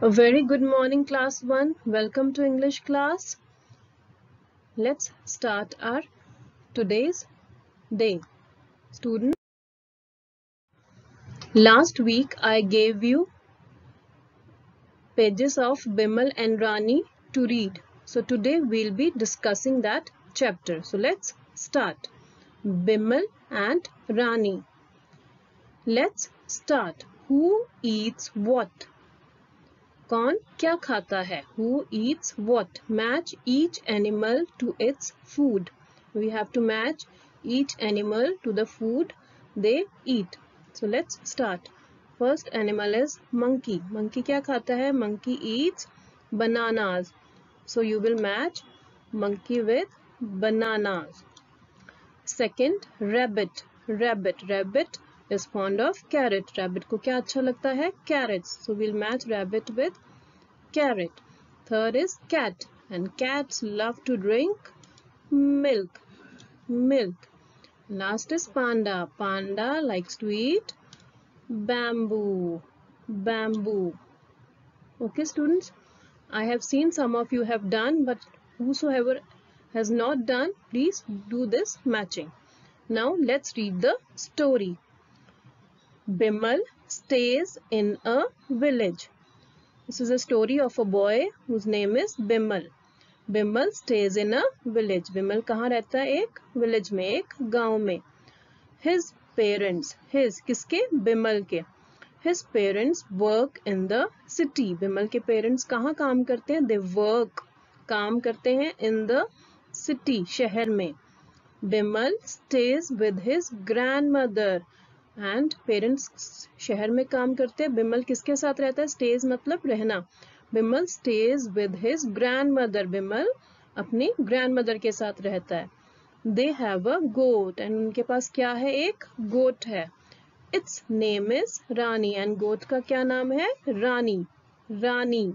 A very good morning, class 1. Welcome to English class. Let's start our today's day. Students, last week I gave you pages of Bimal and Rani to read. So today we'll be discussing that chapter. So let's start. Bimal and Rani. Let's start. Who eats what? कौन क्या खाता है? Who eats what? Match each animal to its food. We have to match each animal to the food they eat. So let's start. First animal is monkey. Monkey क्या खाता है? Monkey eats bananas. So you will match monkey with bananas. Second, rabbit. Rabbit is fond of carrot. Rabbit को क्या अच्छा लगता है? Carrots. So we'll match rabbit with carrot. Third is cat, and cats love to drink milk. Last is panda. Panda likes to eat bamboo. Okay, students, I have seen some of you have done, but whosoever has not done, please do this matching. Now let's read the story. Bimal stays in a village. This is a story of a boy whose name is Bimal. Bimal stays in a village. Bimal कहाँ रहता है? एक village में, एक गांव में. His parents, his किसके? Bimal के. His parents work in the city. Bimal के parents कहाँ काम करते हैं? They work, काम करते हैं in the city, शहर में. Bimal stays with his grandmother. And parents शहर में काम करते हैं. बिमल किसके साथ रहता है? Stays मतलब रहना. Bimal stays with his grandmother. Bimal अपनी grandmother के साथ रहता है. They have a goat. And उनके पास क्या है? एक goat है. Its name is Rani. And goat का क्या नाम है? Rani.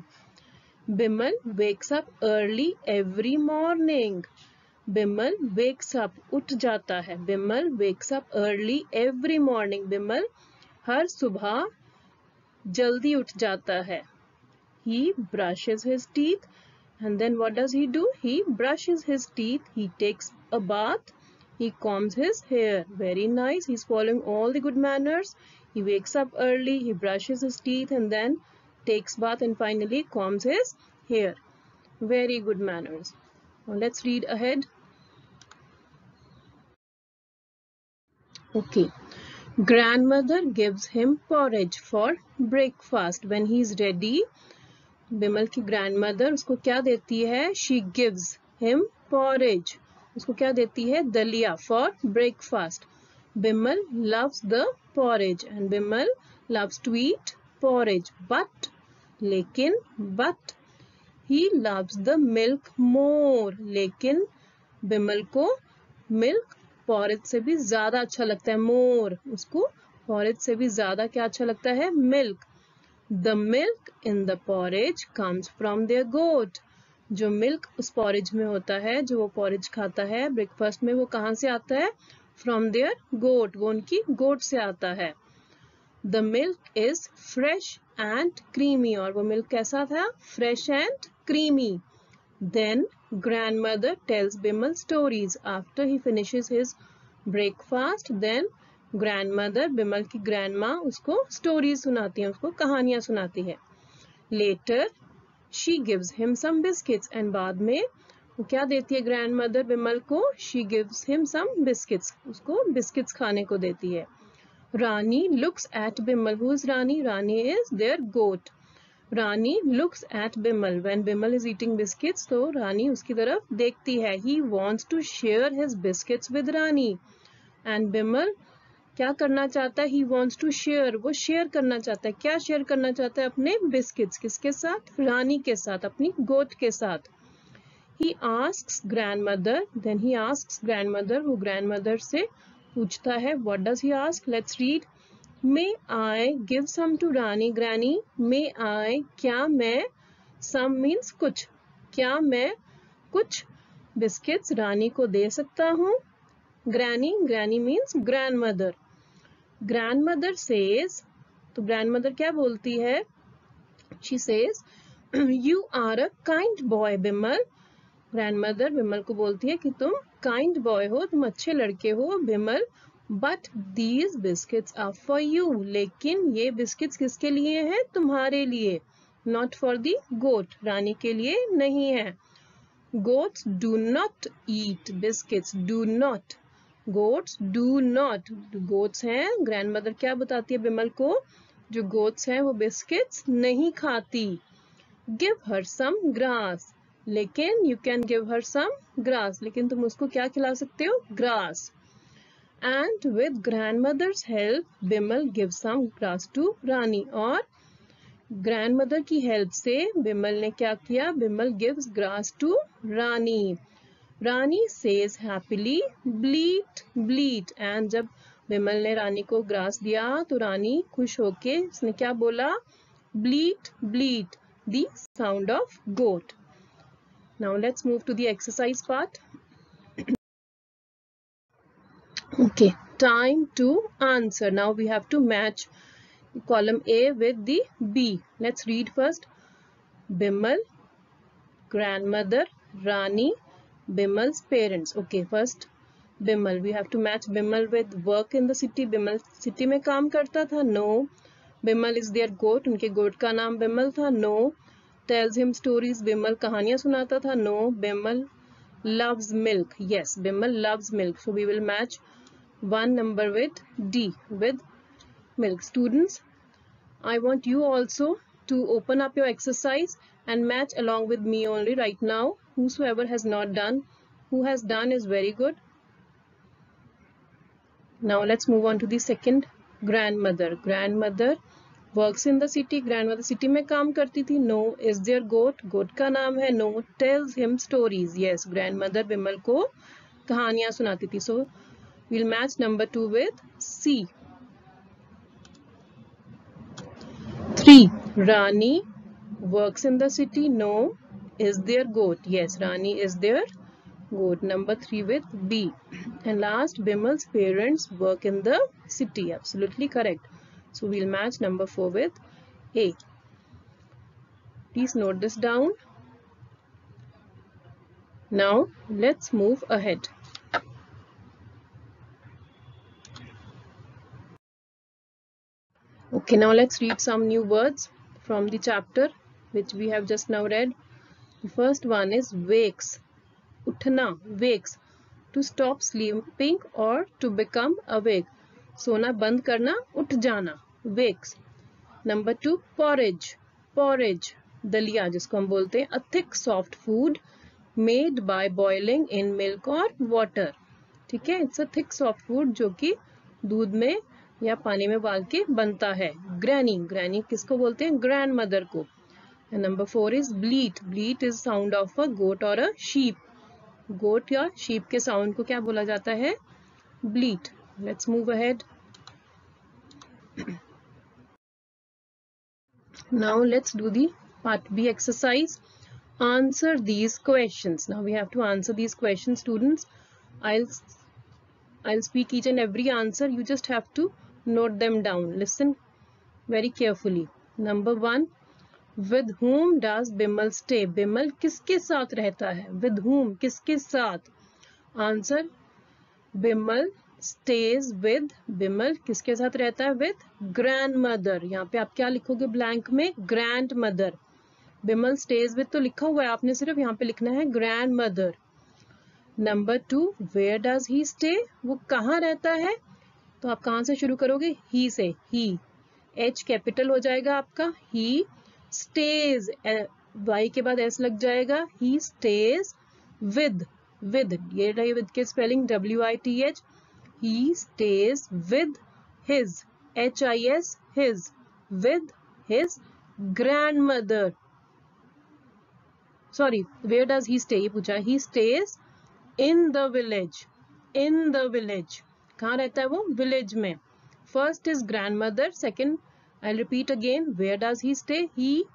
Bimal wakes up early every morning. Bimal wakes up, उठ जाता है. Bimal wakes up early every morning. Bimal हर सुबह जल्दी उठ जाता है. He brushes his teeth, and then what does he do? He brushes his teeth. He takes a bath. He combs his hair. Very nice. He's following all the good manners. He wakes up early. He brushes his teeth and then takes bath and finally combs his hair. Very good manners. Now let's read ahead. Okay. Grandmother gives him porridge for breakfast. When he is ready, Bimal की grandmother उसको क्या देती है? She gives him porridge. उसको क्या देती है? दलिया for breakfast. Bimal loves the porridge and Bimal loves to eat porridge. But he loves the milk more. लेकिन बिमल को milk porridge से भी ज़्यादा अच्छा लगता है. More. उसको porridge से भी ज़्यादा क्या अच्छा लगता है? Milk. The milk in the porridge comes from their goat. जो milk उस porridge में होता है, जो वो porridge खाता है breakfast में, वो कहाँ से आता है? From their goat. वो उनकी goat से आता है. The milk is fresh and creamy. और वो milk कैसा था? Fresh and creamy. Then grandmother tells Bimal stories. After he finishes his breakfast, then grandmother, Bimal की grandma, उसको stories सुनाती है, उसको कहानियाँ सुनाती है. Later she gives him some biscuits. And बाद में वो क्या देती है grandmother Bimal को? She gives him some biscuits. उसको biscuits खाने को देती है. Rani looks at Bimal. Who is Rani? Rani is their goat. Rani looks at Bimal. When Bimal is eating biscuits, तो Rani उसकी तरफ देखती है. He wants to share his biscuits with Rani. And Bimal क्या करना चाहता है? He wants to share. वो share करना चाहता है. क्या share करना चाहता है? अपने biscuits. किसके साथ? Rani के साथ, अपनी goat के साथ. He asks grandmother. Then he asks grandmother. वो grandmother से पूछता है. What does he ask? Let's read. May I give some to Rani, Granny? May I? क्या मैं? Some means कुछ. क्या मैं कुछ biscuits रानी को दे सकता हूँ? Granny means grandmother. Grandmother says, तो grandmother क्या बोलती है? She says, you are a kind boy, Bimal. Grandmother Bimal को बोलती है कि तुम kind boy हो, तुम अच्छे लड़के हो, Bimal. But these biscuits are for you. लेकिन ये बिस्किट्स किसके लिए हैं? तुम्हारे लिए. Not for the goat. रानी के लिए नहीं है. Goats do not eat biscuits. Do not. Goats do not. Goats हैं. Grandmother क्या बताती है बिमल को? जो goats हैं वो बिस्किट्स नहीं खाती. Give her some grass. लेकिन you can give her some grass. लेकिन तुम उसको क्या खिला सकते हो? Grass. And with grandmother's help, Bimal gives some grass to Rani. और grandmother की help से Bimal ने क्या किया? Bimal gives grass to Rani. Rani says happily, bleat, bleat. And जब Bimal ने रानी को grass दिया तो रानी खुश होके उसने क्या बोला? Bleat, bleat, the sound of goat. Now let's move to the exercise part. Okay, time to answer. Now we have to match column A with the B. Let's read first. Bimal, grandmother, Rani, Bimal's parents. Okay, first Bimal. We have to match Bimal with work in the city. Bimal city में काम करता था. No. Bimal is their goat. उनके goat का नाम Bimal था. No. Tells him stories. Bimal कहानियाँ सुनाता था. No. Bimal loves milk. Yes, Bimal loves milk. So we will match one number with D, with milk. Students, I want you also to open up your exercise and match along with me only right now. Whosoever has not done, who has done is very good. Now let's move on to the second. Grandmother. Grandmother works in the city. Grandmother city में काम करती थी. No. Is there goat? Goat का नाम है. No. Tells him stories. Yes. Grandmother Bimal को कहानियाँ सुनाती थी. So we'll match number 2 with C. 3. Rani works in the city. No. Is there goat? Yes, Rani is there goat. Number 3 with B. And last, Bimal's parents work in the city. Absolutely correct. So we'll match number 4 with A. Please note this down. Now let's move ahead. Okay, now let's read some new words from the chapter which we have just now read. The first one is wakes. Uthna, wakes. To stop sleeping or to become awake. सोना बंद करना, उठ जाना. Wakes. Number 2, porridge. Porridge. दलिया जिसको हम बोलते हैं. A thick soft food made by boiling in milk or water. ठीक है. It's a thick soft food जो कि दूध में या पानी में उबाल के बनता है. Granny. Granny किसको बोलते हैं? Grandmother को. And number 4 is bleat. Bleat is sound of a goat or a sheep. Goat या sheep के sound को क्या बोला जाता है? Bleat. Let's move ahead. Now let's do the part B exercise. Answer these questions. Now we have to answer these questions, students. I'll speak each and every answer. You just have to note them down. Listen very carefully. Number 1. With whom does Bimal stay? Bimal किसके साथ रहता है? With whom? किसके साथ? Answer. Bimal stays with. Bimal किसके साथ रहता है? With grandmother. यहाँ पे आप क्या लिखोगे blank में? Grandmother. Bimal stays with तो लिखा हुआ है, आपने सिर्फ यहाँ पे लिखना है grandmother. Number 2. Where does he stay? वो कहाँ रहता है? तो आप कहाँ से शुरू करोगे? He से. He. H कैपिटल हो जाएगा आपका. He stays. Y के बाद S लग जाएगा. He stays with. With. ये रही with के spelling WITH. He stays with his. HIS. His. With his grandmother. Sorry. Where does he stay? ये पूछा. He stays in the village. In the village. कहाँ रहता है वो? Village में. First is grandmother. Second, I'll repeat again. Where does he stay? He,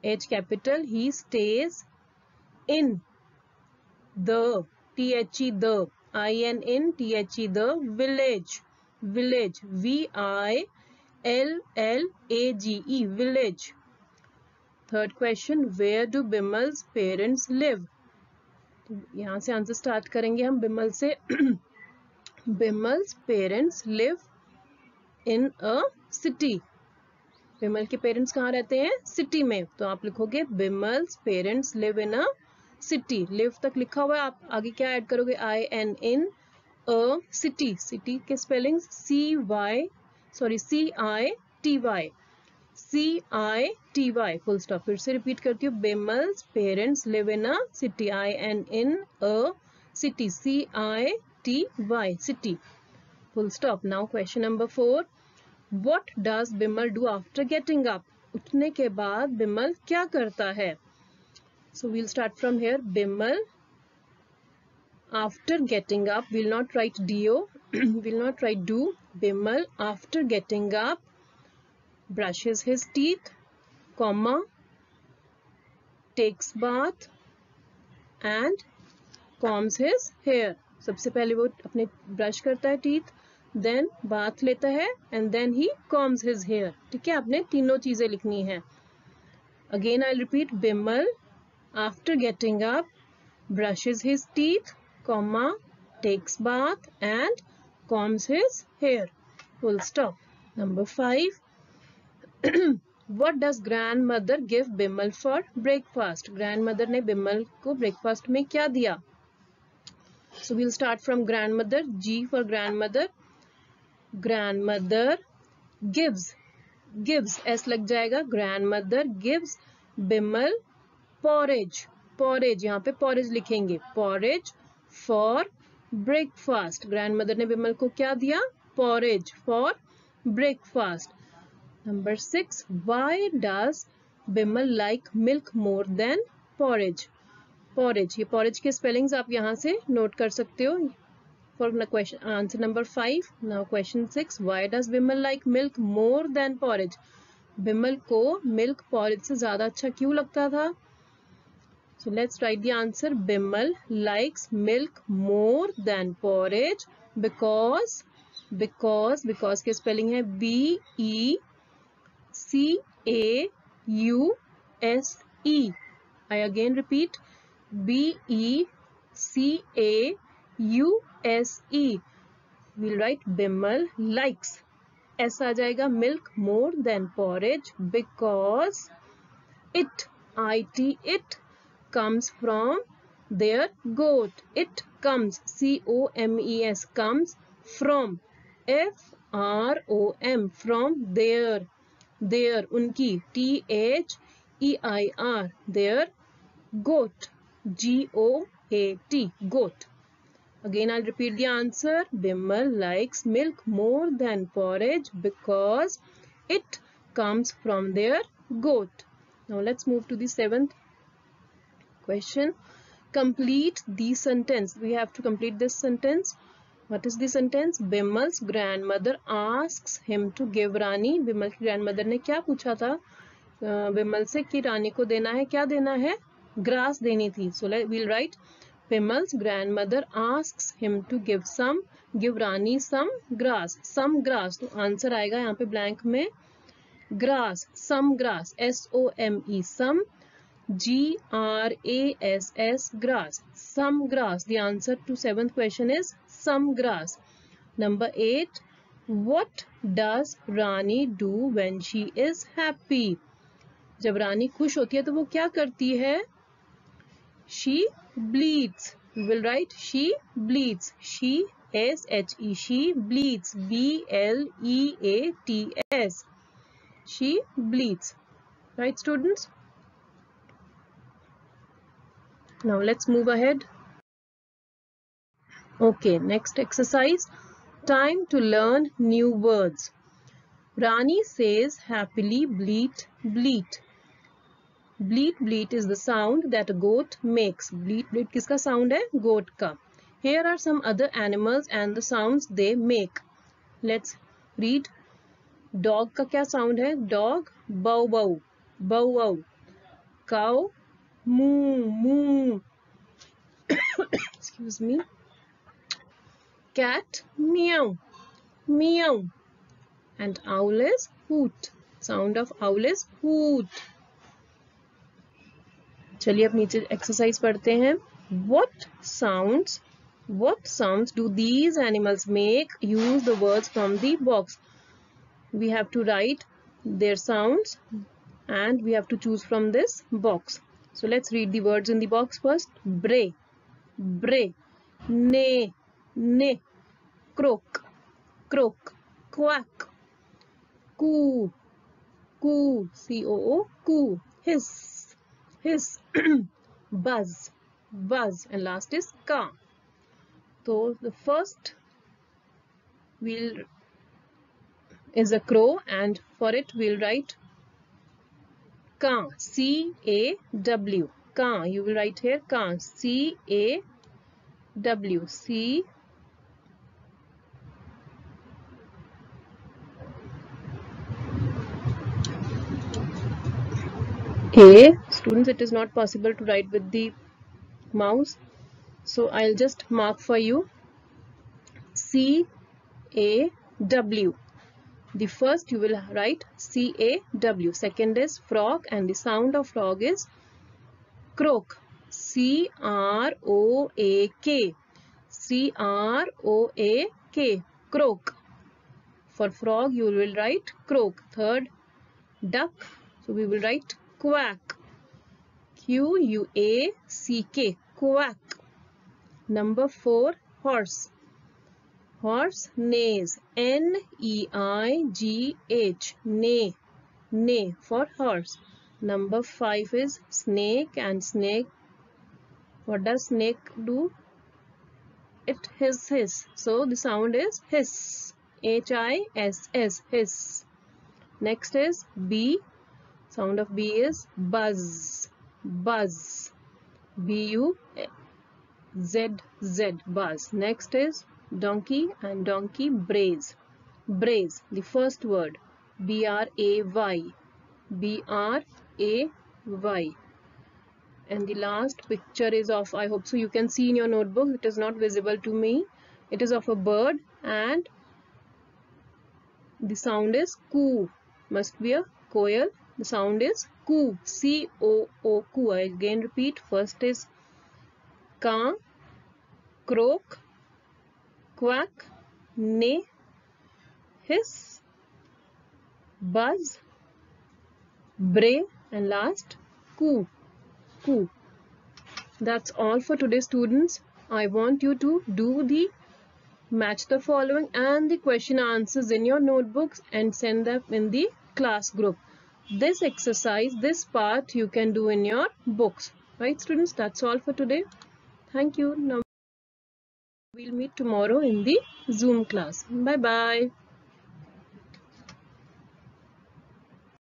H capital, he stays in the, THE, the, IN, THE, the village. Village. VILLAGE. Village. Third question, where do Bimal's parents live? तो यहाँ से answer start करेंगे हम बिमल से। Bimal's parents live in a city. Bimal के parents कहाँ रहते हैं? सिटी में। तो आप लिखोगे Bimal's parents live in a city. Live तक लिखा हुआ है, आप आगे क्या ऐड करोगे? I N in a city. City के spelling CITY, CITY, full stop. फिर से रिपीट करती हूँ, Bimal's parents live in a city, IN in a city, CITY, city, full stop. Now question number 4, What does Bimal do after getting up? उठने के बाद बिमल क्या करता है? So we'll start from here. Bimal after getting up, will not write do, will not write do. Bimal after getting up brushes his teeth, comma, takes bath and combs his hair. सबसे पहले वो अपने ब्रश करता है टीथ, देन बाथ लेता है and then he comes his hair. ठीक है, आपने तीनों चीजें लिखनी है। Again I repeat, Bimal after getting up brushes his teeth, comma, takes bath and comes his hair, full stop. Number 5, What does grandmother give Bimal for breakfast? Grandmother ने बिमल को breakfast में क्या दिया? So we'll start from grandmother. G for grandmother. Grandmother gives, gives S लग जाएगा। grandmother gives Bimal porridge, porridge, यहाँ पे porridge लिखेंगे, porridge for breakfast. grandmother ने बिमल को क्या दिया? porridge for breakfast. Number 6, why does Bimal like milk more than porridge? porridge, ये porridge के spellings आप यहाँ से नोट कर सकते हो for question answer number 5. Now question 6, why does Bimal like milk more than porridge? Bimal को milk porridge से ज़्यादा अच्छा क्यों लगता था? So let's write the answer. Bimal likes milk more than porridge because के spelling है BECAUSE. I again repeat, BECAUSE. We'll write Bimal likes, S आ जाएगा, milk more than porridge because it comes from their goat. It comes, COMES, comes from, FROM, from their, उनकी, THEIR, their goat, GOAT, goat. Again I'll repeat the answer. Bimal likes milk more than porridge because it comes from their goat. Now let's move to the 7th question. Complete the sentence. We have to complete this sentence. What is the sentence? बिमल्स grandmother asks him to give रानी. बिमल की grandmother ने क्या पूछा था बिमल से कि रानी को देना है, क्या देना है? ग्रास देनी थी. So we'll write, बिमल्स grandmother asks him to give Rani some grass. Some grass, तो आंसर आएगा यहाँ पे ब्लैंक में grass, some grass, SOME, some, GRASS, grass, some grass. The answer to 7th question is some grass. Number 8, what does Rani do when she is happy? जब रानी खुश होती है तो वो क्या करती है? She bleats. We will write she bleats. She, SHE, she bleats, BLEATS. She bleats. Right, students? Now let's move ahead. Okay, next exercise. Time to learn new words. Rani says happily, bleat, bleat. Bleat, bleat is the sound that a goat makes. Bleat, bleat किसका sound है? Goat का. Here are some other animals and the sounds they make. Let's read. Dog का क्या sound है? Dog, bow bow, bow wow. Cow, moo moo. Excuse me. Cat, meow, meow. And owl is hoot. Sound of owl is hoot. चलिए अब नीचे exercise पढ़ते हैं. What sounds do these animals make? Use the words from the box. We have to write their sounds and we have to choose from this box. So let's read the words in the box first. Bray, bray, neigh, neigh, croak, croak, quack, coo, coo, C-O-O, coo, hiss, hiss, buzz, buzz, and last is caw. So the first is a crow, and for it we'll write caw, C-A-W, caw. You will write here caw, C-A-W, C. A. Students, it is not possible to write with the mouse, so I'll just mark for you C-A-W. The first you will write C-A-W. Second is frog, and the sound of frog is croak, C-R-O-A-K, C-R-O-A-K, croak. For frog you will write croak. Third, duck, so we will write quack, Q-U-A-C-K, quack. Number 4, horse. Horse, neighs, N-E-I-G-H, neigh, neigh for horse. Number 5 is snake, and snake, what does snake do? It hisses, so the sound is hiss, H-I-S-S, hiss. Next is bee. Sound of bee is buzz, buzz, B-U-Z-Z, buzz. Next is donkey, and donkey brays, brays. The first word B-R-A-Y, B-R-A-Y. And the last picture is of, I hope so you can see in your notebook, it is not visible to me. It is of a bird, and the sound is coo, must be a koel. The sound is coo, C-O-O, coo. I again repeat, first is caw, croak, quack, neigh, hiss, buzz, bray, and last coo, coo. That's all for today, students. I want you to do the match the following and the question answers in your notebooks and send them in the class group. This exercise, this part you can do in your books. Right, students? That's all for today. Thank you. Now we'll meet tomorrow in the Zoom class. Bye-bye.